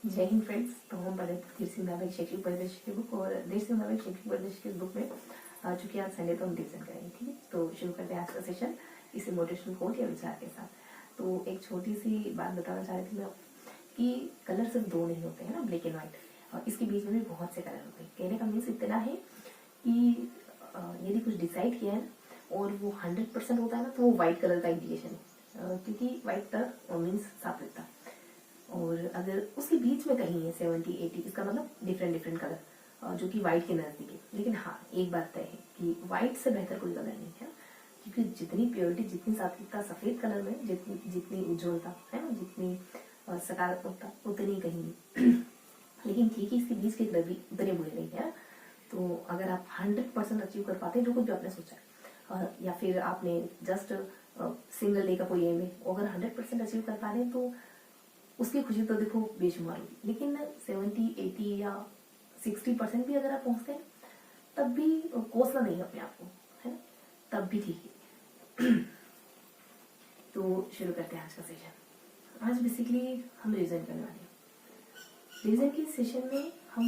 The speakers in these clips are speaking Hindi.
जय हिंद फ्रेंड्स। तो हम पढ़े धीर सिंह नावल शैक्षिक परिदृश्य की बुक और धीर सिंह नावल शैक्षिक परिदृश्य की बुक में चूंकि आज संडे तो हम रिविजन करेंगे, ठीक है। तो शुरू करते हैं आज का सेशन इसी मोटिवेशनल कोट या विचार के साथ। तो एक छोटी सी बात बताना चाह रही थी मैं कि कलर सिर्फ दो नहीं होते हैं ना, ब्लैक एंड व्हाइट, और इसके बीच में भी बहुत से कलर होते हैं। कहने का मीन्स इतना है कि यदि कुछ डिसाइड किया है और वो 100% होता है ना, तो वो व्हाइट कलर का इंडिकेशन है, क्योंकि व्हाइट कलर मीन्स साफ दिखता। और अगर उसके बीच में कहीं है 70 80, इसका मतलब डिफरेंट कलर जो कि व्हाइट के नजदीक है। लेकिन हाँ, एक बात तय है कि व्हाइट से बेहतर कोई कलर नहीं है, क्योंकि जितनी प्योरिटी, जितनी सात्विकता सफेद कलर में, जितनी उज्ज्वलता है ना, जितनी सकारात्मकता, उतनी कहीं नहीं। लेकिन ठीक है, इसके बीच के कलर भी उतने बुरे नहीं है। तो अगर आप 100% अचीव कर पाते हैं जो कुछ भी आपने सोचा है, या फिर आपने जस्ट सिंगल डे का कोई एम है, अगर 100% अचीव कर पा रहे हैं तो उसकी खुशी तो देखो बेशुमार होगी। लेकिन 70 80 या 60% भी अगर आप पहुंचते हैं तब भी कोसना नहीं अपने आप को, है ना, तब भी ठीक है। तो शुरू करते हैं आज का सेशन। आज बेसिकली हम रिविजन करने वाले हैं। रिविजन के सेशन में हम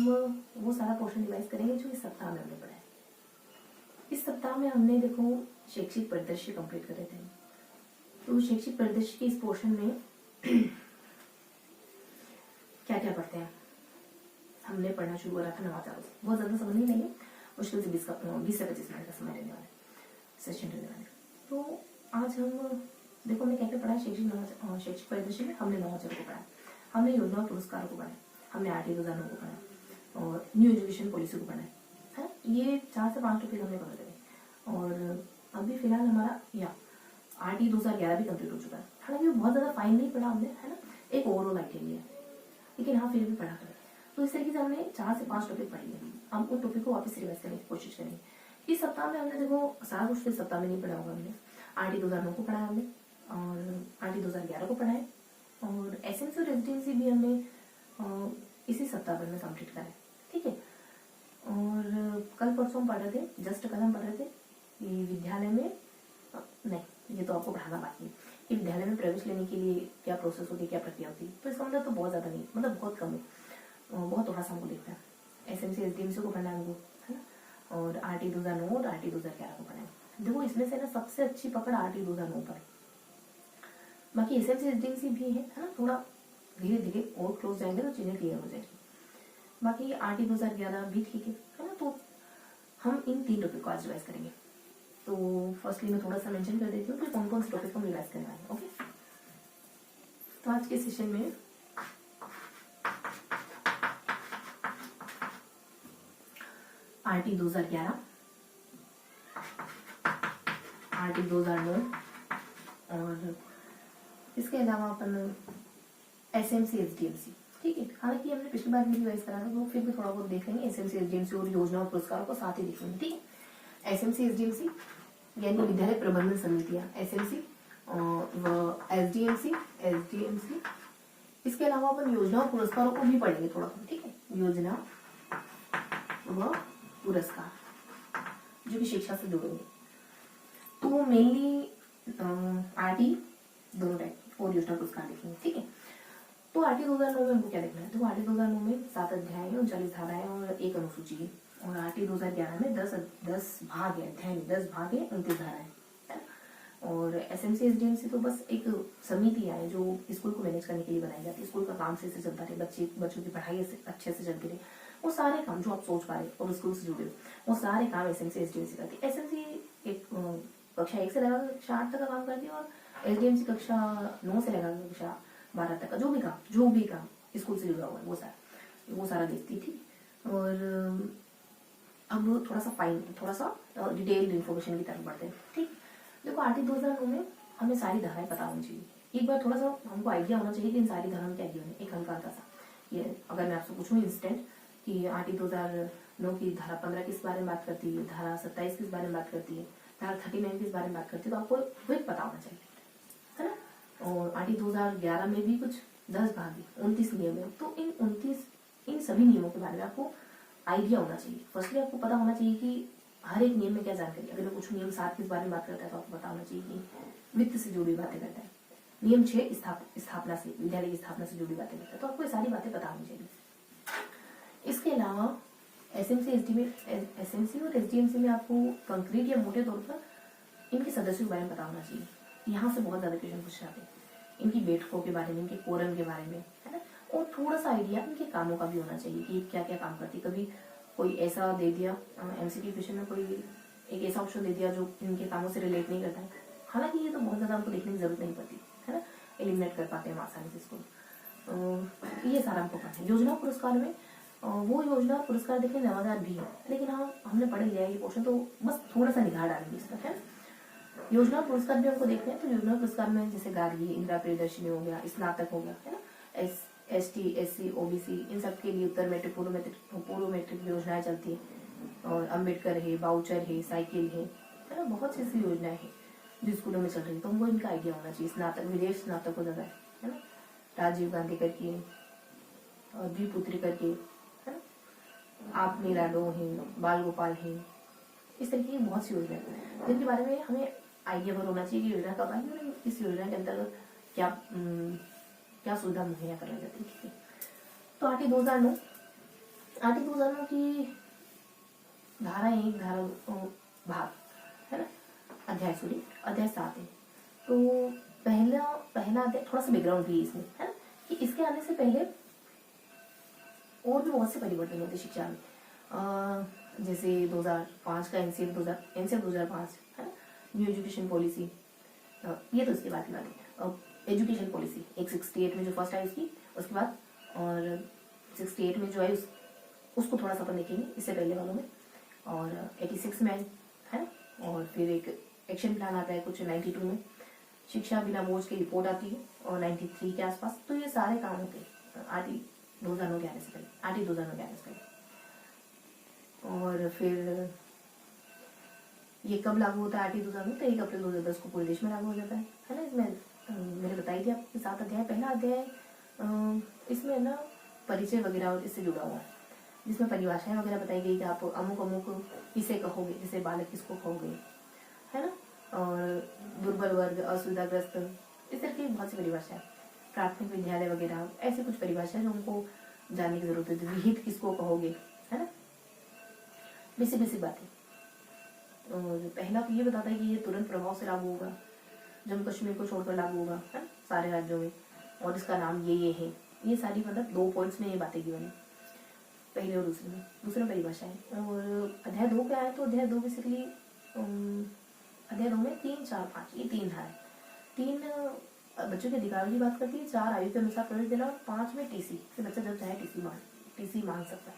वो सारा पोर्शन रिवाइज करेंगे जो इस सप्ताह में हमने पढ़ा है। इस सप्ताह में हमने देखो शैक्षिक परिदृश्य कंप्लीट कर रहे थे। तो शैक्षिक परिदृश्य के इस पोर्शन में क्या क्या पढ़ते हैं, हमने पढ़ना शुरू करा था नवाचारों से। बहुत ज्यादा समझ नहीं लेंगे, मुश्किल से 20 से 25 मिनट का समय रहने वाले, सेशन रहने वाले। तो आज हम देखो हमने क्या क्या पढ़ा है शैक्षिक परिदृश्य में। हमने नवाचारों को पढ़ा, हमने योजना और पुरस्कारों को पढ़ा, हमने RT 2009 को पढ़ा और न्यू एजुकेशन पॉलिसी को पढ़ा है। ये 4 से 5 टॉपिक हमने कवर करे। और अभी फिलहाल हमारा या RT 2011 भी कंप्लीट हो चुका है। हालांकि बहुत ज्यादा फाइन नहीं पढ़ा हमने, है ना, एक ओवरऑल आइडिया लिया, लेकिन हाँ फिर भी पढ़ा करें। तो इस तरीके से हमने 4 से 5 टॉपिक पढ़ लिए। हम उन टॉपिक को वापस रिवाइज करने की कोशिश करेंगे। इस सप्ताह में हमने देखो सारा कुछ इस सप्ताह में नहीं पढ़ा होगा। हमने RT 2009 को पढ़ा है हमने, और RT 2011 को पढ़ा है, और SMC और रेजिडेंसी भी हमने इसी सप्ताह भर में कंप्लीट करा है, ठीक है। और कल परसों हम पढ़ रहे थे, जस्ट कल हम पढ़ रहे थे कि विद्यालय में नहीं, ये तो आपको पढ़ाना बाकी है कि विद्यालय में प्रवेश लेने के लिए क्या प्रोसेस होती है, क्या प्रक्रिया होती है। तो इसका मतलब तो बहुत ज्यादा नहीं, मतलब बहुत कम है, बहुत थोड़ा सा हमको देखता है। SMC SDMC को पढ़ना है हमको, है ना, और RT 2009 और RT 2011 को पढ़ना है। देखो इसमें से ना सबसे अच्छी पकड़ RT 2009 पर है। बाकी SMC SDMC भी है ना, थोड़ा धीरे धीरे और क्लोज जाएंगे तो चीजें क्लियर हो जाएगी। बाकी RT 2011 भी ठीक है ना। तो हम इन 3 टॉपिक को आज रिवाइज करेंगे। तो फर्स्टली मैं थोड़ा सा मेंशन कर देती हूँ कि कौन कौन से टॉपिक हम रिवाइज करने वाले हैं, ओके। तो आज के सेशन में RT 2011, RT 2009 और इसके अलावा अपन SMC SDMC, ठीक है। हालांकि हमने पिछली बार भी रिवाइज करा था, तो फिर भी थोड़ा बहुत देख लेंगे। SMC SDMC और योजना और पुरस्कारों को साथ ही देखेंगे, ठीक है। SMC SDMC यानी विद्यालय प्रबंधन समितियां, SMC और SDMC। इसके अलावा अपन योजना और पुरस्कारों को भी पढ़ेंगे थोड़ा, ठीक है। योजना व पुरस्कार जो कि शिक्षा से जुड़े होंगे। तो मेनली RT दोनों टाइप और योजना पुरस्कार देखेंगे, ठीक है। तो RT 2009 में हमको क्या देखना है? तो RT 2009 में 7 अध्याय है, 39 धाराएं और 1 अनुसूची है। और RT 2011 में 10 भाग है, अध्याय में 10 भाग है, 29 धाराएं है। और SMC SDMC तो बस एक समिति है जो स्कूल को मैनेज करने के लिए बनाई जाती है। स्कूल का काम से चलता रहे, बच्चों की पढ़ाई अच्छे से चलती रहे, वो सारे काम जो आप सोच पा रहे और स्कूल से जुड़े वो सारे काम SMC SDMC करती है। SMC एक कक्षा 1 से लगा कक्षा 8 तक का काम करती है, और SDMC कक्षा 9 से लगा कक्षा 12 तक का जो भी काम स्कूल से जुड़ा हुआ है वो सारा देखती थी। और अब थोड़ा सा डिटेल्ड इन्फॉर्मेशन की तरफ बढ़ते हैं, ठीक। देखो RT 2009 में हमें सारी धाराएं पता होनी चाहिए। एक बार थोड़ा सा हमको आइडिया होना चाहिए कि इन सारी धाराओं में क्या गिवन है, एक हल्का सा। ये अगर मैं आपसे पूछूं इंस्टेंट कि RT 2009 की धारा 15 किस बारे में बात करती है, धारा 27 किस बारे में बात करती है, धारा 39 किस बारे में बात करती है, तो आपको वही पता होना चाहिए, है ना। और RT 2011 में भी कुछ 10 भाग है, 29 नियम है। तो इन सभी नियमों के बारे में आपको आइडिया होना चाहिए। फर्स्टली आपको पता होना चाहिए कि हर एक नियम में क्या जानकारी। अगर मैं कुछ नियम 7 किस बारे में बात करता है तो आपको पता होना चाहिए कि वित्त से जुड़ी बातें करता है। नियम 6 स्थापना से, विद्यालय की स्थापना से जुड़ी बातें करता है, तो आपको ये सारी बातें पता होनी चाहिए। इसके अलावा एसएमसी और एसडीएमसी में आपको कंक्रीट या मोटे तौर पर इनके सदस्यों के बारे में पता होना चाहिए। यहाँ से बहुत ज्यादा क्वेश्चन पूछ जाते हैं, इनकी बैठकों के बारे में, इनके कोरम के बारे में, है ना, और थोड़ा सा आइडिया इनके कामों का भी होना चाहिए कि क्या क्या काम करती है। कभी कोई ऐसा दे दिया एमसीक्यू क्वेश्चन में, कोई एक ऐसा ऑप्शन दे दिया जो इनके कामों से रिलेट नहीं करता है, हालांकि ये तो बहुत ज्यादा हमको देखने की जरूरत नहीं पड़ती, है ना, एलिमिनेट कर पाते हैं हम आसानी से इसको। ये सारा हमको पता है। योजना पुरस्कार में वो योजना पुरस्कार देखने नवाचार भी है, लेकिन हमने पढ़ लिया है ये क्वेश्चन, तो बस थोड़ा सा निगाह डालेंगे इस पर, है। योजना पुरस्कार भी हमको देखते हैं, तो योजना पुरस्कार में जैसे गार्गी, इंदिरा प्रियदर्शनी हो गया, स्नातक हो गया, है ना, एसटी, एससी, ओबीसी, इन सब के लिए उत्तर मैट्रिक, पूर्व मैट्रिक योजनाएं चलती है, और अम्बेडकर है, बाउचर है, साइकिल है ना, बहुत सी ऐसी योजनाएं हैं जो स्कूलों में चल रही है, तो हमको इनका आइडिया होना चाहिए। स्नातक, विदेश स्नातक हो जाता है ना, राजीव गांधी करके और द्विपुत्री करके, है ना, आप मेरा लो है, बाल गोपाल है, इस तरीके की बहुत सी योजनाएं हैं जिनके बारे में हमें आइडिया भर होना चाहिए कि योजना कब आई और इस योजना के अंतर्गत क्या क्या सुविधा मुहैया कराई जाती है। ठीक है, तो आरटी 2009 की धारा 1, धारा भाग, है ना, अध्याय 7 है। तो पहला अध्याय, थोड़ा सा बैकग्राउंड भी है इसमें, है ना, कि इसके आने से पहले और भी बहुत से परिवर्तन होते शिक्षा में, जैसे 2005 का एनसीएफ 2005, है ना, न्यू एजुकेशन पॉलिसी, ये तो इसके बाद की बात है। एजुकेशन पॉलिसी 168 में जो फर्स्ट आई उसके बाद, और 68 में जो आई उसको थोड़ा सा अपन देखेंगे इससे पहले वालों में, और 86 में आई, है ना, और फिर एक एक्शन प्लान आता है कुछ 92 में, शिक्षा बिना बोझ की रिपोर्ट आती है, और 93 के आसपास। तो ये सारे काम होते हैं आरटी 2009 के आने से पहले। और फिर ये कब लागू होता है आरटी 2009? तो 1 अप्रैल 2010 को पूरे देश में लागू हो जाता है ना। इसमें मैंने बताई थी आपको 7 अध्याय। पहला अध्याय इसमें ना परिचय वगैरह और इससे जुड़ा हुआ है, जिसमें परिभाषाएं वगैरह बताई गई कि आप अमुक किसे कहोगे, जैसे बालक किसको कहोगे, है ना, और दुर्बल वर्ग, असुविधाग्रस्त, इस तरह की बहुत सी परिभाषाएं, प्राथमिक विद्यालय वगैरह, ऐसे कुछ परिभाषाएं जो हमको जानने की जरूरत है। विहित किसको कहोगे, है ना, बेसिक बातें। और पहला तो ये बताता है कि ये तुरंत प्रभाव से लागू होगा, जम्मू कश्मीर को छोड़कर लागू होगा, है सारे राज्यों में, और इसका नाम ये है। ये सारी मतलब 2 पॉइंट्स में ये बातें गिवन है, पहले और दूसरे परिभाषा है। और अध्याय 2 क्या है? तो अध्याय 2 बेसिकली अध्याय 2 में 3, 4, 5 ये 3 धाराएं, 3 बच्चों के अधिकारों की बात करती है, 4 आयु के अनुसार प्रवेश देना, और 5 में टीसी, बच्चा जब चाहे टीसी मांग सकता है।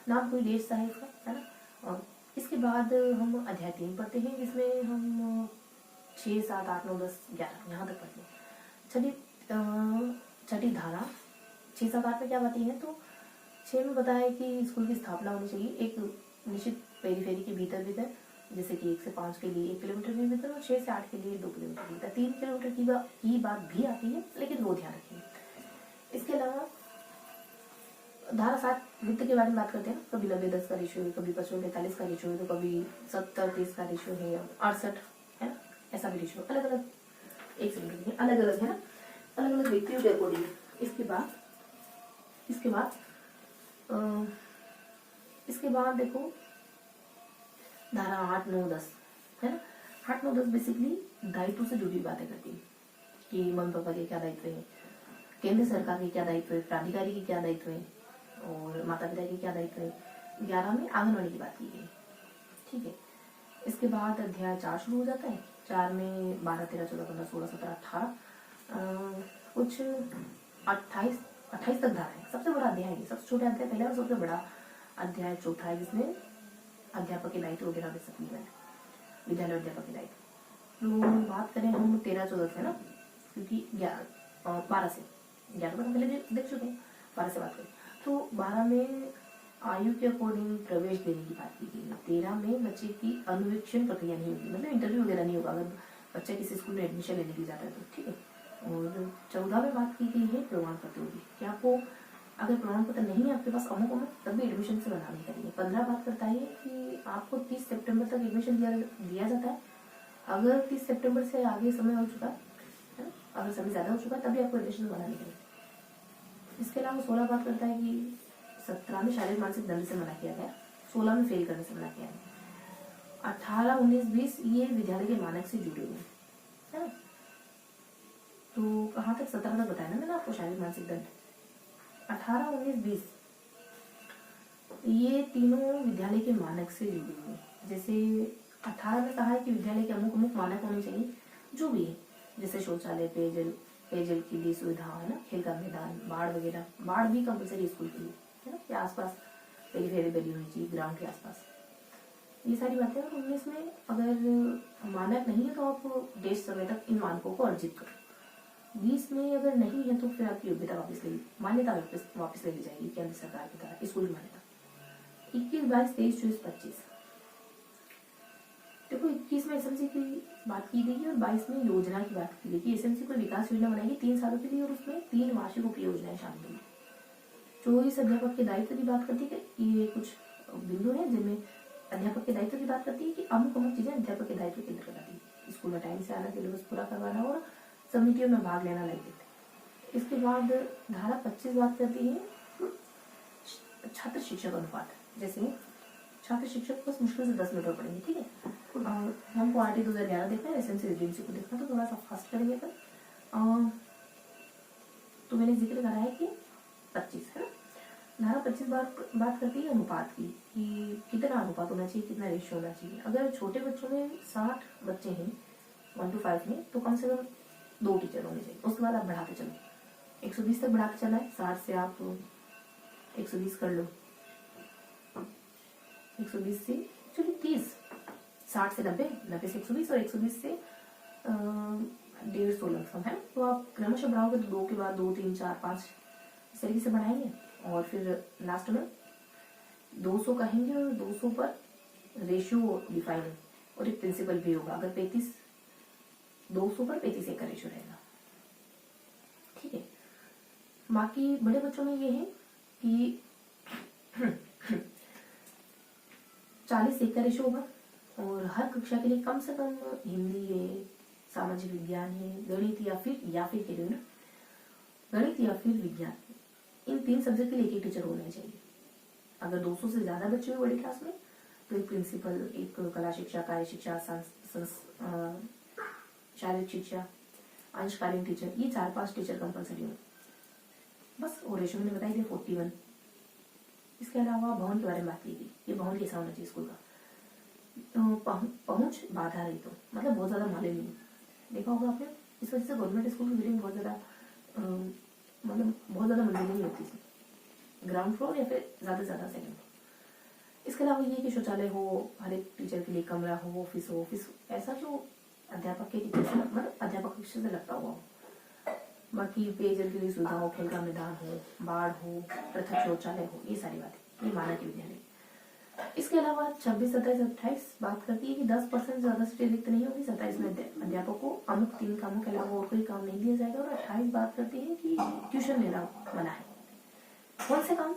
नाम कोई देश सा है इसका, है ना। और इसके बाद हम अध्याय 3 पढ़ते हैं, जिसमें हम 6, 7, 8, 9, 10, 11 यहाँ तक पढ़ते हैं। छठी धारा 6, 7, 8 में क्या बातें हैं? तो 6 में बताया है कि स्कूल की स्थापना होनी चाहिए एक निश्चित पेरीफेरी के भीतर, जैसे कि 1 से 5 के लिए 1 किलोमीटर के भीतर, और 6 से 8 के लिए 2 किलोमीटर के भीतर। 3 किलोमीटर की बात भी आती है, लेकिन वो ध्यान रखिए। इसके अलावा धारा 7 वित्त के बारे में बात करते हैं। कभी 90-10 का रेशियो है, कभी 55-45 का रेशियो है, तो कभी 70-30 का रेशियो है, 68, है ना, ऐसा भी रेशियो अलग अलग, एक सेकंड, अलग अलग है ना, अलग अलग व्यक्तियों के अकॉर्डिंग। इसके बाद देखो धारा 8, 9, 10, है ना। 8, 9, 10 बेसिकली दायित्व से जुड़ी बातें करती है कि मम्मी पापा के क्या दायित्व है, केंद्र सरकार के क्या दायित्व है, प्राधिकारी के क्या दायित्व है, और माता पिता के क्या दायित्व है। 11 में आंगनवाड़ी की बात की गई, ठीक है। इसके बाद अध्याय 4 शुरू हो जाता है। 4 में 12, 13, 14, 15, 16, 17, 18 कुछ 28 तक धारा है। सबसे बड़ा अध्याय है, सबसे छोटा अध्याय पहला और सबसे बड़ा अध्याय चौथा है, जिसमें अध्यापक के दायित्व वगैरह विद्यालय अध्यापक के दायित्व। तो बात करें हम 13, 14 से ना, क्योंकि 12 से 11 हम पहले देख चुके हैं, 12 से बात करें तो 12 में आयु के अकॉर्डिंग प्रवेश देने की बात की गई है। 13 में बच्चे की अनुवीक्षण प्रक्रिया नहीं होगी, मतलब इंटरव्यू वगैरह नहीं होगा अगर बच्चा किसी स्कूल में एडमिशन लेने के लिए जाता है तो, ठीक है। और 14 में बात की गई है प्रमाण पत्र होगी कि आपको अगर प्रमाण पत्र नहीं है आपके पास अमुक तब भी एडमिशन से मना नहीं करेंगे। 15 बात करता है कि आपको 30 सितंबर तक एडमिशन दिया जाता है। अगर 30 सितंबर से आगे समय हो चुका है अगर सभी ज्यादा हो चुका है तभी आपको रिलेशन मना नहीं करें। इसके अलावा 16 बात करता है कि 17 में शारीरिक मानसिक दंड से मना किया गया, 16 में फेल करने से मना किया गया। 18, 19, 20 ये विद्यालय के मानक से जुड़े हुए है ना। तो कहाँ तक 17 तक बताया ना मैंने आपको शारीरिक मानसिक दंड। 18, 19, 20 ये तीनों विद्यालय के मानक से जुड़े हुए हैं। जैसे 18 में कहा है कि विद्यालय के अमुक अमुक मानक होने चाहिए, जो भी है, जैसे शौचालय, पेयजल के लिए सुविधा है ना, खेल का मैदान, बाढ़ वगैरह, बाढ़ भी कंपलसरी स्कूल के लिए है ना, या आसपास पेरीफेरी बनी होनी चाहिए ग्राउंड के आसपास, ये सारी बातें। और 19 में अगर मानक नहीं है तो आप देश समय तक इन मानकों को अर्जित करो। 20 में अगर नहीं है तो फिर आपकी योग्यता मान्यता वापस ले ली जाएगी केंद्र सरकार की तरह, स्कूल की मान्यता। 21, 22, 23, 24, 25 देखो 21 में एसएमसी की बात की गई है और 22 में योजना की बात की गई कि एसएमसी कोई विकास योजना बनाएगी 3 सालों के लिए और उसमें 3 वार्षिक उपयोजनाएं शामिल होंगी। 24 अध्यापक के दायित्व की बात करती है कि ये कुछ बिंदु हैं जिनमें अध्यापक के दायित्व की बात करती है कि अमुक अमुक चीजें अध्यापक के दायित्व के अंतर्गत आती है। स्कूल में टाइम से आना, सिलेबस पूरा करवाना और समितियों में भाग लेना लग देते। इसके बाद धारा 25 बात करती है छात्र शिक्षक अनुपात। जैसे छात्र शिक्षक बस मुश्किल से 10 मीटर पढ़ेंगे, ठीक है। हमको आरटी 2011 देखना है, एसएमसी एजेंसी को देखना, तो थोड़ा सा फास्ट करेंगे अपन। तो मैंने जिक्र करा है कि 25 है ना। धारा 25 बात करती है अनुपात की कि कितना अनुपात होना चाहिए, कितना रेशियो होना चाहिए। अगर छोटे बच्चों में 60 बच्चे हैं 1:5 में, तो कम से कम 2 टीचर होने चाहिए। उसके बाद आप बढ़ाते चलो, 120 तक बढ़ाते चला है। 60 से आप 120 कर लो, 120 से चलिए 30, 60 से 90, 90 से 120 और 120 से 150 लमसम है। तो आप क्रमशः बढ़ाओगे तो 2 के बाद 2, 3, 4, 5 इस तरीके से बढ़ाएंगे और फिर लास्ट में 200 कहेंगे और 200 पर रेशियो डिफाइन है और एक प्रिंसिपल भी होगा। अगर 35, 200 पर 35 का रेशियो रहेगा, ठीक है। बाकी बड़े बच्चों में ये है कि 40 का रेशियो होगा और हर कक्षा के लिए कम से कम हिंदी है, सामाजिक विज्ञान है, गणित या फिर के लिए ना गणित या फिर विज्ञान, इन 3 सब्जेक्ट के लिए एक टीचर होना चाहिए। अगर 200 से ज्यादा बच्चे हुए बड़ी क्लास में तो एक प्रिंसिपल, एक कला शिक्षा, कार्य शिक्षा, शारीरिक शिक्षा, अंशकालीन टीचर, ये 4-5 टीचर कंपलसरी हो बस। और रेशियो मैंने बताई थी 41। इसके अलावा भवन के बारे में बात की गई, ये भवन कैसा होना चाहिए स्कूल का। तो पहुंच बाधा रही, तो मतलब बहुत ज्यादा माले नहीं देखा होगा आपने। इस वजह से गवर्नमेंट स्कूल की बिल्डिंग बहुत ज्यादा मतलब बहुत ज्यादा मंजिलें नहीं होती थी, ग्राउंड फ्लोर या फिर ज्यादा से ज्यादा सेकंड फ्लोर। इसके अलावा ये कि शौचालय हो, हर एक टीचर के लिए कमरा हो, ऑफिस ऐसा जो अध्यापक के टीचर से मतलब अध्यापक शिक्षा से लगता हुआ हो। बाकी पेयजल के लिए सुविधा हो, खेल का मैदान हो, बाढ़ हो, पृथक शौचालय हो, ये सारी बातें ये मानक विद्यालय। इसके अलावा 26, 27, 28 बात करती है कि 10% ज्यादा सीटें रिक्त नहीं होगी। 27 में अध्यापक को अमुक 3 कामों के अलावा और कोई काम नहीं दिया जाएगा। और 28 बात करती है कि ट्यूशन लेना मना है। कौन से काम,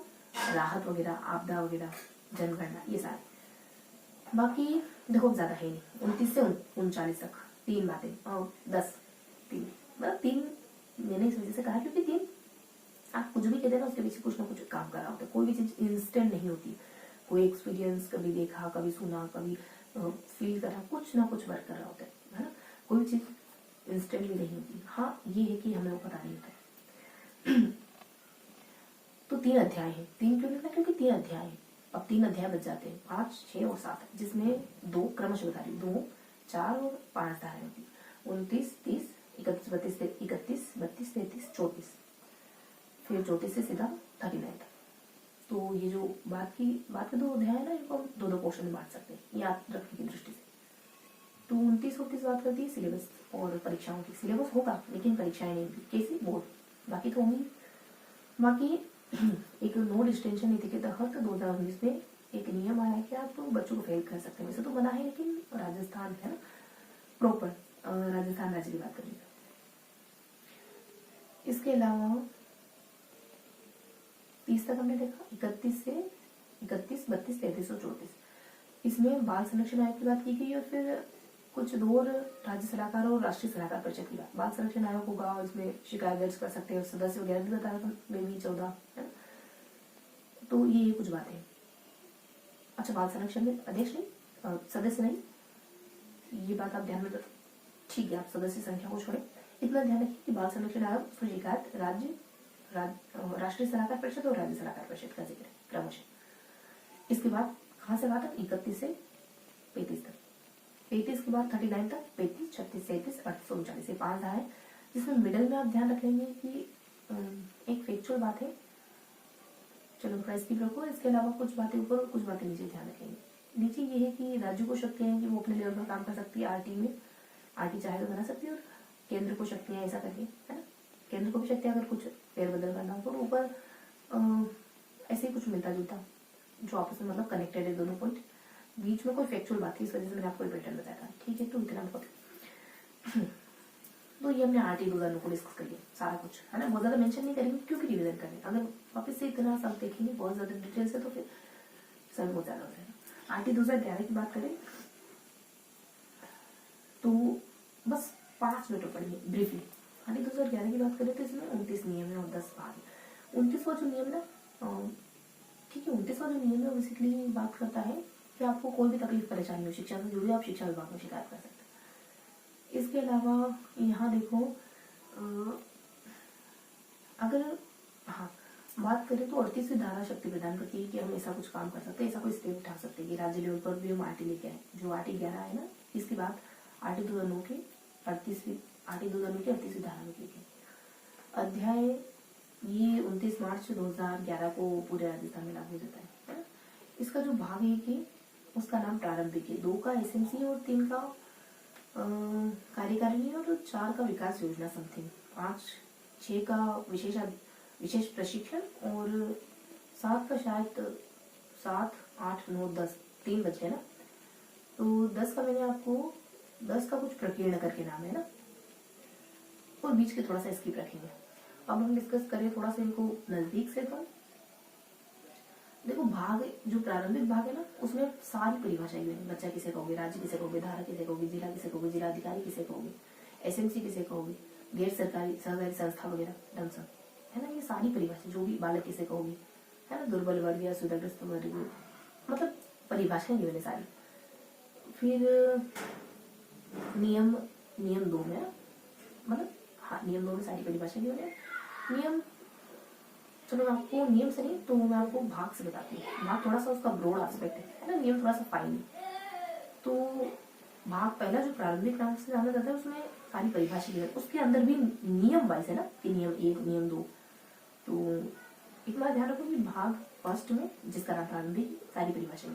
राहत वगैरह, आपदा वगैरह, जनगणना, ये सारे। बाकी देखो ज्यादा है नहीं, 29 से 39 तक 3 बातें और 10 3 मतलब 3 मैंने इस वजह से कहा क्योंकि 3 आप कुछ भी कहते हैं ना उसके पीछे कुछ ना कुछ काम कर रहा होता है। कोई भी चीज इंस्टेंट नहीं होती, कोई एक्सपीरियंस कभी देखा, कभी सुना, कभी फील करा, कुछ ना कुछ वर्क कर रहा होता है ना। कोई चीज इंस्टेंटली नहीं होती। हाँ ये है कि हमें वो पता नहीं होता है। तो 3 अध्याय है। 3 क्यों लिखना, क्योंकि 3 अध्याय है। अब 3 अध्याय बच जाते हैं, 5, 6 और 7, जिसमें 2 क्रमश बता रही, 2, 4 और 5 धाराएं होती। 29, 30, 31, 32, 33, 34, फिर 34 से सीधा 39 तक। तो ये जो बात के 2 अध्याय है ना, इनको हम 2 पोर्शन में बांट सकते हैं याद रखने की दृष्टि से। तो 29 और 30 बात करती है सिलेबस और परीक्षाओं की। सिलेबस होगा लेकिन परीक्षाएं नहीं होगी, कैसी, बोर्ड, बाकी तो होंगी। बाकी एक नो डिस्टेंशन नीति के तहत 2019 में एक नियम आया कि आप बच्चों को फेल कर सकते हैं। वैसे तो बना है लेकिन राजस्थान है ना, प्रॉपर राजस्थान राज्य की बात करेंगे। इसके अलावा 30 तक हमने देखा, 31 से 31, 32, 33 और 34। इसमें बाल संरक्षण आयोग की बात की गई और फिर कुछ दो और राज्य सलाहकार और राष्ट्रीय सलाहकार परिषद की बाल संरक्षण आयोग होगा, इसमें शिकायत दर्ज कर सकते हैं, सदस्य वगैरह भी बताया था 12-14 है ना। तो ये कुछ बातें। अच्छा, बाल संरक्षण में अध्यक्ष नहीं, सदस्य नहीं, ये बात आप ध्यान में रखो। ठीक है, आप सदस्य संख्या को छोड़े, इतना ध्यान रखिए कि बाल संरक्षण आयोग उसकी शिकायत राष्ट्रीय सलाहकार परिषद और राज्य सलाहकार परिषद का जिक्र है क्रमशः। इसके बाद कहाँ से कहाँ तक, 31 से 35 तक, 35 के बाद 39 तक, 35, 36, 37, 38, 39, ये 5 है, जिसमें मिडल में आप ध्यान रख लेंगे कि एक फैक्चुअल बात है। चलो थोड़ा स्किप रखो। इसके अलावा कुछ बातें ऊपर और कुछ बातें नीचे ध्यान रखेंगे। नीचे ये है कि राज्य को शक्ति है कि वो अपने लेवल पर काम कर सकती है आरटी में, आरटी चाहे तो बना सकती है, और केंद्र को शक्ति है ऐसा करके, है ना। केंद्र को भी शक्ति है अगर कुछ फेरबदल करना हो, तो ऊपर ऐसे ही कुछ मिलता जुलता जो आपस में मतलब कनेक्टेड है दोनों पॉइंट। बीच में कोई फैक्चुअल बात थी, इस वजह से मैंने आपको पैटर्न बताया था। ठीक है, तो इतना बहुत। तो ये हमने आरटी 2009 को डिस्कस कर लिया सारा कुछ, है ना। बहुत ज्यादा मेंशन नहीं करेंगे क्योंकि रिवीजन करेंगे। अगर वापस से इतना सब देखेंगे बहुत ज्यादा डिटेल से तो फिर सब बहुत ज्यादा हो जाएगा। आरटी 2011 की बात करें तो बस 5 मिनट पढ़ेंगे ब्रीफली। आरटी 2011 की बात करें तो इसमें 29 नियम है और 10 भाग है। 29वां जो नियम ना, ठीक है, 29वां जो नियम है बेसिकली बात करता है कि आपको कोई भी तकलीफ परेशानी हो शिक्षा से जुड़ी, आप शिक्षा विभाग में शिकायत कर सकते हैं। इसके अलावा यहाँ देखो, अगर हाँ बात करें तो 38वीं धारा शक्ति प्रदान करती है कि हम ऐसा कुछ काम कर सकते हैं, ऐसा कोई स्टेप उठा सकते हैं कि राज्य लेवल पर भी हम आरटी लेके आए। जो आरटी 11 है ना, इसके बाद आरटी 2009 की 38वीं धारा में लिखे अध्याय, ये 29 मार्च 2011 को पूरे राजस्थान में लागू हो जाता है। इसका जो भाग है कि उसका नाम प्रारंभिक है, 2 का एसएमसी और 3 का कार्यकारिणी और 4 का विकास योजना समथिंग, 5-6 का विशेष प्रशिक्षण और 7 का शायद 7, 8, 9, 10 3 बचे ना। तो 10 का मैंने आपको 10 का कुछ प्रकीर्ण करके नाम है ना, और बीच के थोड़ा सा स्किप रखेंगे। अब हम डिस्कस करें थोड़ा सा इनको नजदीक से। तो देखो भाग, जो प्रारंभिक भाग है ना, उसमें सारी परिभाषाएं हैं। बच्चा किसे कहोगे, राज्य किसे कहोगे, धारा किसे कहोगे, जिला किसे कहोगे, जिला अधिकारी किसे कहोगे, एसएमसी किसे कहोगे, गैर सरकारी सहकारी संस्था वगैरह डमसम, है ना। ये सारी परिभाषा, जो भी बालक किसे कहोगे, है ना, दुर्बल वर्ग या सुधाग्रस्त वर्ग, मतलब परिभाषाएं जो है सारी। फिर नियम 2 में, मतलब हाँ नियम 2 में सारी परिभाषाएं जो है। नियम, चलो मैं आपको नियम से नहीं तो मैं आपको भाग से बताती हूँ। भाग थोड़ा सा उसका ब्रॉड एस्पेक्ट है ना, नियम थोड़ा सा फाइन है। तो भाग पहला जो प्रारंभिक नाम से जाना जाता है, उसमें सारी परिभाषा है, उसके अंदर भी नियम वाइज है ना कि नियम 1, नियम 2। तो एक बार ध्यान रखो कि भाग फर्स्ट में जिसका नाम प्रारंभिक, सारी परिभाषा है,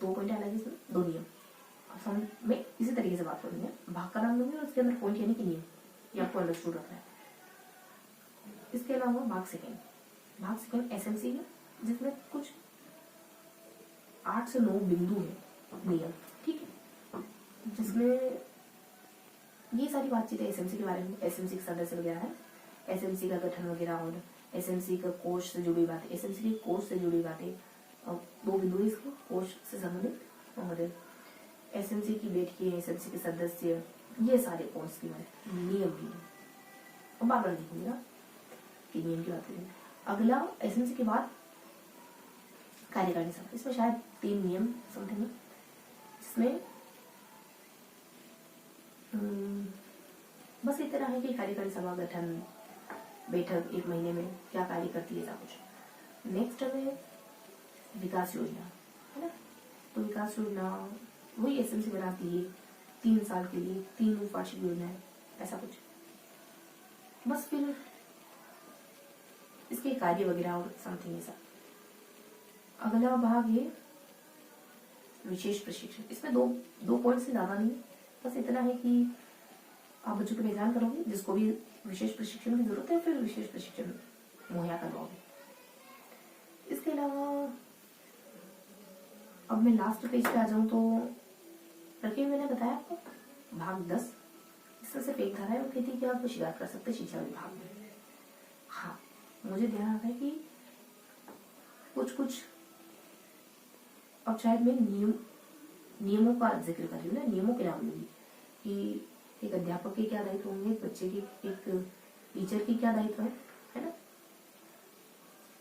2 पॉइंट अलग है इसमें, 2 नियम। अब मैं इसी तरीके से बात करूंगी, भाग का नाम लूंगी और उसके अंदर पॉइंट यानी कि नियम, ये आपको अंडरस्टूड रखना है। इसके अलावा भाग सेकंड एसएमसी है, जिसमें कुछ 8 से 9 बिंदु है नियम, ठीक है, जिसमें ये सारी बातचीत है एसएमसी के बारे में। एसएमसी के सदस्य वगैरह है, एसएमसी का गठन वगैरह, और एसएमसी का कोष से जुड़ी बातें, एसएमसी के कोष से जुड़ी बातें, 2 बिंदु है इसको कोष से संबंधित, और एसएमसी की बैठकें, एसएमसी के सदस्य, ये सारे कोर्स की बात, नियम भी है। अब बार बार लिखूंगी ना कि नियम की बात करेंगे। अगला एसएमसी के बाद कार्यकारिणी सभा, इसमें शायद 3 नियम समथिंग है, जिसमें बस इतना है कि कार्यकारिणी सभा गठन, बैठक, 1 महीने में क्या कार्य करती है, ऐसा कुछ। नेक्स्ट है विकास योजना, है ना। तो विकास योजना वही एसएमसी बनाती है 3 साल के लिए, 3 वार्षिक योजना है, ऐसा कुछ। बस फिर इसके कार्य वगैरह और समथिंग ऐसा। अगला भाग है विशेष प्रशिक्षण। इसमें दो पॉइंट से ज्यादा नहीं, बस इतना है कि आप बच्चों को पहचान करोगे जिसको भी विशेष प्रशिक्षण की जरूरत है, फिर विशेष प्रशिक्षण मुहैया करवाओगे। इसके अलावा अब मैं लास्ट पेज पे आ जाऊं तो प्रक्रिया मैंने बताया आपको भाग 10, इसमें सिर्फ एक धारा है, वो कहती है कि आप शिकायत कर सकते शिक्षा विभाग में। हाँ, मुझे ध्यान आता है कि कुछ अब शायद मैं नियम नियमों का जिक्र कर रही हूँ ना, नियमों के नाम लूंगी कि एक अध्यापक के क्या दायित्व होंगे, एक बच्चे के, एक टीचर की क्या दायित्व है ना।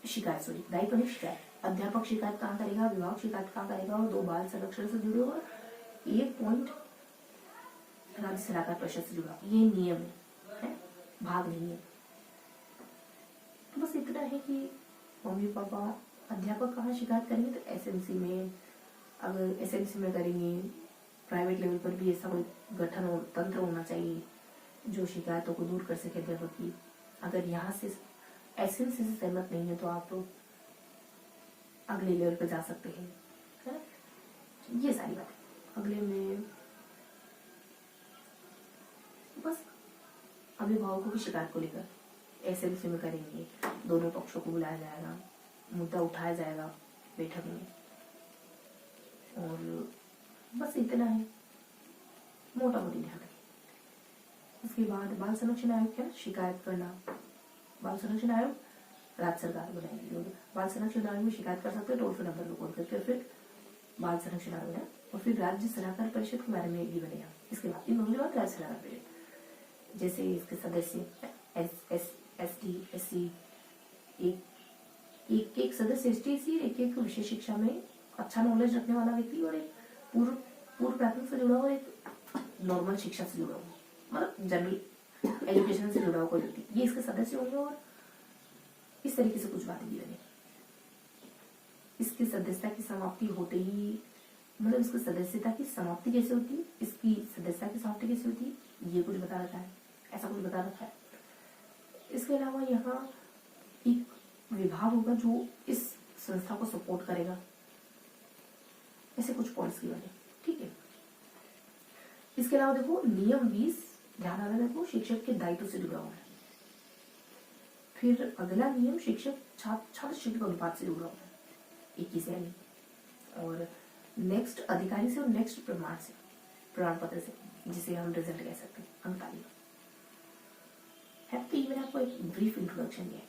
शिकायत, सॉरी दायित्व नहीं, शिकायत। अध्यापक शिकायत कहाँ करेगा, विभाग शिकायत कहाँ करेगा, और 2 बाल संरक्षण से जुड़े और 1 पॉइंट राज्य सलाहकार परिषद से जुड़ा। ये नियम है, भाग नहीं है। तो बस इतना है कि मम्मी पापा अध्यापक कहाँ शिकायत करेंगे, तो एसएमसी में, अगर एसएमसी में करेंगे, प्राइवेट लेवल पर भी ऐसा कोई गठन और तंत्र होना चाहिए जो शिकायतों को दूर कर सके अध्यापक की। अगर यहाँ से एसएमसी से सहमत नहीं है तो आप अगले लेवल पर जा सकते हैं, है ना। ये सारी बातें अगले में बस अभिभावकों की शिकायत को लेकर एसएमसी में करेंगे, दोनों पक्षों को बुलाया जाएगा, मुद्दा उठाया जाएगा बैठक में, और बस इतना है मोटा मोटी ध्यान रखें। उसके बाद बाल संरक्षण आयोग क्या, शिकायत करना। बाल संरक्षण आयोग राज्य सरकार बनाएगी, और बाल संरक्षण आयोग में शिकायत कर सकते हैं टोल फ्री नंबर रिकॉर्ड करके, फिर बाल संरक्षण आयोग है, और फिर राज्य सलाहकार परिषद के बारे में भी बनेगा। इसके बाद इन होगी बात राज्य सलाहकार परिषद, जैसे इसके सदस्य ST SC, एक सदस्य ST SC, एक विशेष शिक्षा में अच्छा नॉलेज रखने वाला व्यक्ति, और एक पूर्व प्राथमिक से जुड़ा हुआ, एक नॉर्मल शिक्षा से जुड़ा हुआ, मतलब जनरल एजुकेशन से जुड़ा हुआ कोई व्यक्ति, ये इसके सदस्य होंगे। और इस तरीके से कुछ बातें भी बनी। इसकी सदस्यता की समाप्ति होते ही, मतलब इसकी सदस्यता की समाप्ति कैसे होती है, इसकी सदस्यता की समाप्ति कैसे होती है, ये कुछ बता रखा है, ऐसा कुछ बता रखा है। इसके अलावा यहाँ एक विभाग होगा जो इस संस्था को सपोर्ट करेगा, ऐसे कुछ पॉइंट्स की बने, ठीक है। इसके अलावा देखो नियम 20 ध्यान आना, देखो शिक्षक के दायित्व से जुड़ा हुआ है। फिर अगला नियम शिक्षक छात्र शिक्षक अनुपात से जुड़ा हुआ है, 21 यानी, और नेक्स्ट अधिकारी से, और नेक्स्ट प्रमाण पत्र से, जिसे हम रिजल्ट कह सकते हैं, अंकतालिका है। तो ये मैंने आपको एक ब्रीफ इंट्रोडक्शन दिया है।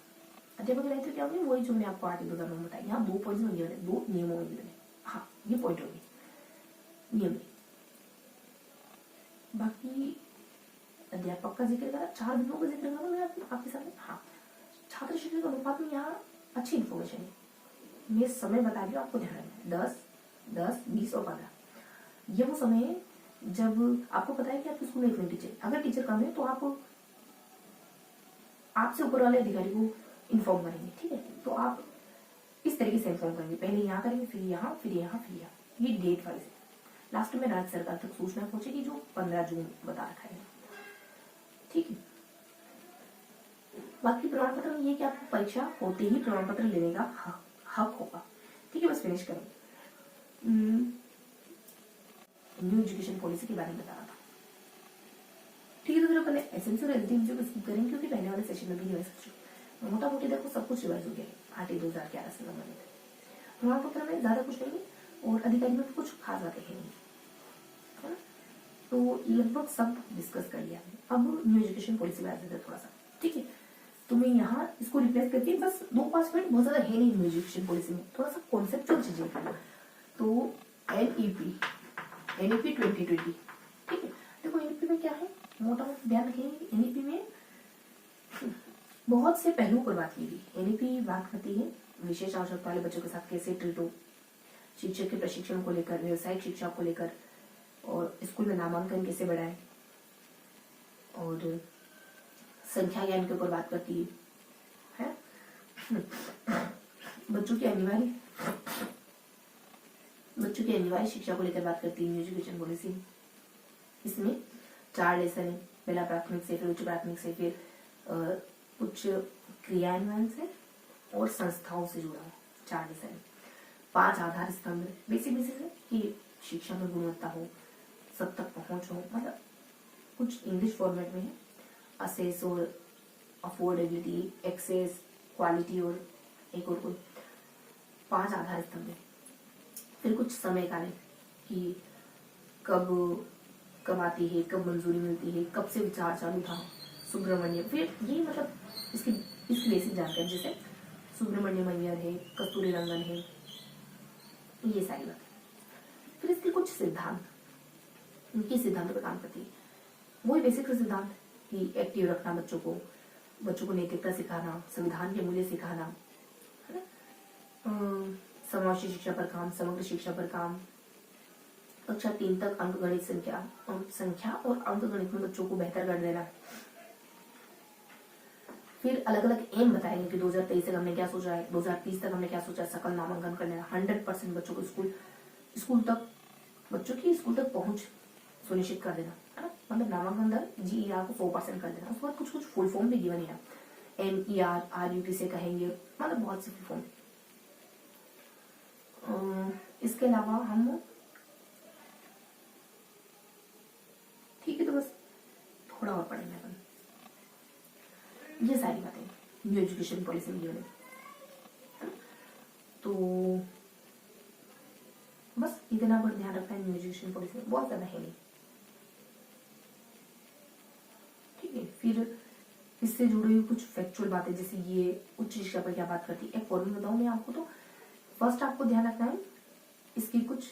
अध्यापक के दायित्व क्या होंगे, वही जो मैंने आपको आर्टिकल 2009 बताया। यहाँ 2 पॉइंट्स में गिवन है, 2 नियमों में गिवन है। हाँ, ये पॉइंट होगी नियम। बाकी अध्यापक का जिक्र करा, 4 बिंदुओं का जिक्र करा मैं आपके सामने। हाँ, छात्र शिक्षक अनुपात में यहाँ अच्छी इन्फॉर्मेशन है, मैं समय बता रही हूँ, आपको ध्यान रखना है। 10, 20 और 15 ये वो समय है जब आपको पता है कि आपके स्कूल में इतने टीचर, अगर टीचर कम है तो आपसे ऊपर वाले अधिकारी को इन्फॉर्म करेंगे, ठीक है। तो आप इस तरीके से इन्फॉर्म करेंगे, पहले यहाँ करेंगे, फिर यहाँ, फिर यहाँ, फिर यहाँ, ये डेट वाइज है। लास्ट में राज्य सरकार तक सूचना पहुंचेगी जो 15 जून बता रखा है, ठीक है। बाकी प्रमाण पत्र में ये कि आपको परीक्षा होते ही प्रमाण पत्र लेने का हक होगा, ठीक है। बस फिनिश करेंगे। न्यू एजुकेशन पॉलिसी के बारे में बता रहा था, ठीक है। तो फिर पहले एसएमसी और एसडीएमसी को स्किप करेंगे क्योंकि पहले वाले सेशन में भी रिवाइज कर चुके, मोटा मोटी देखो सब कुछ रिवाइज हो गया है आरटी 2011 से संबंधित। प्रमाण पत्र में ज्यादा कुछ नहीं है और अधिकारी में कुछ खास बातें है नहीं, है ना। तो लगभग सब डिस्कस कर लिया। अब न्यू एजुकेशन पॉलिसी में आ जाते हैं थोड़ा सा, ठीक है। तो मैं यहाँ इसको रिप्लेस करके बस 2-5 मिनट, बहुत ज्यादा है नहीं न्यू एजुकेशन पॉलिसी में, थोड़ा सा कॉन्सेप्चुअल चीजें करना। तो एनईपी 2020, ठीक है। देखो एनईपी में क्या है, मोटा मोटा ध्यान रखेंगे। एनईपी में बहुत से पहलुओं पर बात की गई। एनईपी बात करती है विशेष आवश्यकता वाले बच्चों के साथ कैसे ट्रीट हो, शिक्षक के प्रशिक्षण को लेकर, व्यवसायिक शिक्षा को लेकर, और स्कूल में नामांकन कैसे बढ़ाए, और संख्या ज्ञान के ऊपर बात करती है। बच्चों की अनिवार्य शिक्षा को लेकर बात करती है न्यू एजुकेशन पॉलिसी। इसमें 4 लेसन है, पहला प्राथमिक से, फिर उच्च प्राथमिक से, फिर कुछ क्रियान्वयन से और संस्थाओं से जुड़ा है। 4 लेसन है, 5 आधार स्तंभ बेसिक है कि शिक्षा में गुणवत्ता हो, सब तक पहुंच हो, मतलब कुछ इंग्लिश फॉर्मेट में है। असेस और अफोर्डेबिलिटी, एक्सेस, क्वालिटी और एक और कोई 5 आधार स्तंभ है। फिर कुछ समय कार्य कि कब आती है, कब मंजूरी मिलती है, कब से विचार चालू था, सुब्रमण्य, फिर ये मतलब इसकी बेसिक जानकारी, जैसे सुब्रमण्यम अय्यर है, कस्तूरी रंगन है, ये सारी बात। फिर इसके कुछ सिद्धांत, किस सिद्धांत पर काम करती है, वही बेसिक सिद्धांत कि एक्टिव रखना बच्चों को नैतिकता सिखाना, संविधान के मूल्य सिखाना, है ना, समावेशी शिक्षा पर काम, समग्र शिक्षा पर काम, कक्षा 3 तक अंकगणित संख्या और अंकगणित में बच्चों को बेहतर कर देना। फिर अलग अलग एम बताएंगे कि 2023 तक हमने क्या सोचा है, 2030 तक हमने क्या सोचा है, सकल नामांकन कर लेना, 100% बच्चों को स्कूल तक पहुंच सुनिश्चित कर देना, है ना, मतलब नामांकन दर GER को 4% कर देना। उसके बाद कुछ फुल फॉर्म भी गिवन है, MER RUT से कहेंगे, मतलब बहुत से फुल फॉर्म। इसके अलावा हम ठीक है, तो बस थोड़ा और पढ़ेंगे अपन, ये सारी बातें न्यू एजुकेशन पॉलिसी में गिवन है, तो बस इतना पर ध्यान रखना है न्यू एजुकेशन पॉलिसी में, बहुत ज्यादा है नहीं, ठीक है। फिर इससे जुड़ी हुई कुछ फैक्चुअल बातें, जैसे ये उच्च शिक्षा पर क्या बात करती है, एक फॉर्मूला बताऊं मैं आपको। तो फर्स्ट आपको ध्यान रखना है इसकी कुछ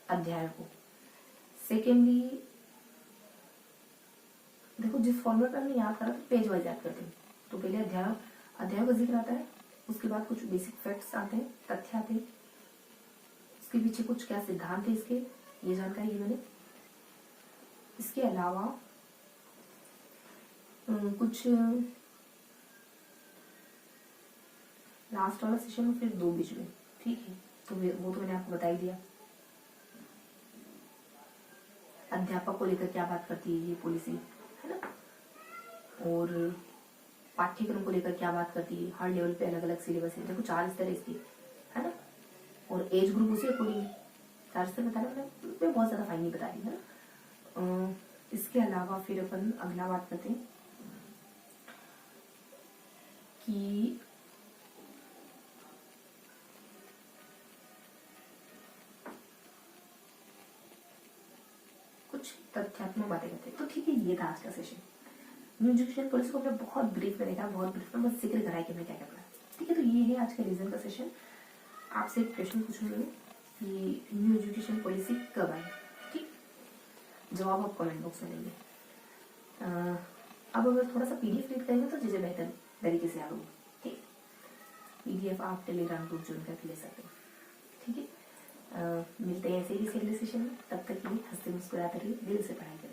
अध्याय को। सेकेंडली देखो, जिस फॉर्मूला पर हमने याद करा तो पेज वाइज याद करते हैं, तो पहले अध्याय का जिक्र आता है, उसके बाद कुछ बेसिक फैक्ट्स आते हैं, तथ्य आते हैं, उसके पीछे कुछ क्या सिद्धांत है इसके, ये जानकारी है मैंने। इसके अलावा कुछ लास्ट वाला सेशन में, फिर 2 बीच में, ठीक है, तो वो तो मैंने आपको बता ही दिया। अध्यापक को लेकर क्या बात करती है ये पॉलिसी, है ना, और पाठ्यक्रम को लेकर क्या बात करती है, हर लेवल पे अलग अलग सिलेबस है, देखो 4 स्तर है इसकी, है ना, और एज ग्रुप उसी अकॉर्डिंग 4 स्तर बता रहे, मैं बहुत ज्यादा फाइन नहीं बता रही, है ना। इसके अलावा फिर अपन अगला बात करते हैं कि कुछ तथ्यात्मक बातें करते हैं। तो ठीक है, ये था आज का सेशन। न्यू एजुकेशन पॉलिसी को हमने बहुत ब्रीफ में देखा, बहुत ब्रीफ में बस जिक्र करा कि हमने क्या क्या पढ़ा, ठीक है। तो ये है आज का रीजन का सेशन। आपसे एक प्रश्न पूछूंगी कि न्यू एजुकेशन पॉलिसी कब आई, ठीक, जवाब आप कमेंट बॉक्स में देंगे। अब अगर थोड़ा सा PDF रीड करेंगे तो चीजें बेहतर तरीके से याद होगी, ठीक। PDF आप टेलीग्राम ग्रुप ज्वाइन करके ले सकते हो, ठीक है। मिलते हैं ऐसे ही अगले सेशन में, तब तक के लिए हंसते मुस्कुराते रहिए, दिल से पढ़ाई करें।